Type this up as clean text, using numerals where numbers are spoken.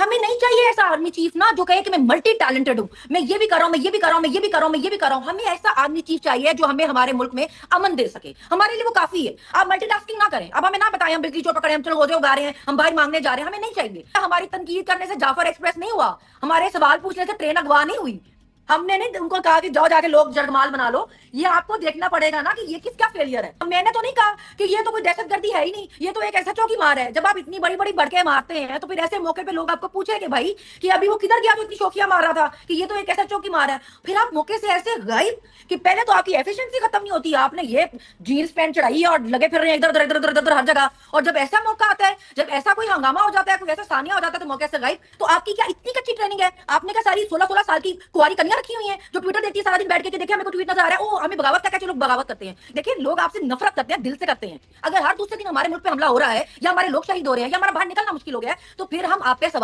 ہمیں نہیں چاہیے ایسا آرمی چیف نا جو کہے کہ میں ملٹی ٹیلنٹڈ ہوں، میں یہ بھی کر رہا ہوں، میں یہ بھی کر رہا ہوں، میں یہ بھی کر رہا ہوں، میں یہ بھی کر رہا ہوں. ہمیں ایسا آرمی چیف چاہیے جو ہمیں ہمارے ملک میں امن دے سکے. ہمارے لیے وہ کافی ہے. آپ ملٹی ٹاسکنگ نہ کریں. اب ہمیں نہ بتائیں ہم بجلی چور پکڑے، ہم چلو روزے اگا رہے ہیں، ہم باہر مانگنے جا رہے ہیں. ہمیں نہیں چاہیے. ہماری تنقید کرنے سے جعفر ایکسپریس نہیں ہوا، ہمارے سوال پوچھنے سے ٹرین اغوا نہیں ہوئی. ہم نے نہیں ان کو کہا کہ جاؤ جا کے لوگ جرگمال بنا لو. یہ آپ کو دیکھنا پڑے گا نا کہ یہ کس کا فیلئر ہے. میں نے تو نہیں کہا کہ یہ تو کوئی دہشت گردی ہے ہی نہیں، یہ تو ایک ایسا چوکی مار ہے. جب آپ اتنی بڑی بڑی بڑکیں مارتے ہیں تو پھر ایسے موقع پہ لوگ آپ کو پوچھیں کہ بھائی کہ ابھی وہ کدھر گیا جو اتنی شوخیاں مار رہا تھا، کہ یہ تو ایک ایسا چوکی مار ہے. پھر آپ موقع سے ایسے غائب کہ پہلے تو آپ کی ایفیشنسی ختم نہیں ہوتی. آپ نے یہ جینس پینٹ چڑھائی ہے اور لگے پھر رہے ہیں ادھر ادھر ادھر ادھر ادھر ہر جگہ. اور جب ایسا موقع آتا ہے، جب ایسا کوئی ہنگامہ ہو جاتا ہے، کوئی ایسا ثانیہ ہو جاتا ہے تو موقع سے غائب. تو آپ کی کیا اتنی کچی ٹریننگ ہے؟ آپ نے کیا ساری 16 سال کی کنواری کنیاں رکھی ہوئی ہیں جو ٹویٹر دیکھتی ہے سارا دن بیٹھ کے کہ دیکھیں ہمیں کو ٹویٹ نظر آ رہا ہے، او ہمیں بغاوت کا کیا لوگ بغاوت کرتے ہیں. دیکھیں لوگ آپ سے نفرت کرتے ہیں، دل سے کرتے ہیں. اگر ہر دوسرے دن ہمارے ملک پہ حملہ ہو رہا ہے یا ہمارے لوگ شہید ہو رہے ہیں یا ہمارا باہر نکلنا مشکل ہو گیا ہے تو پھر ہم آپ پہ سوال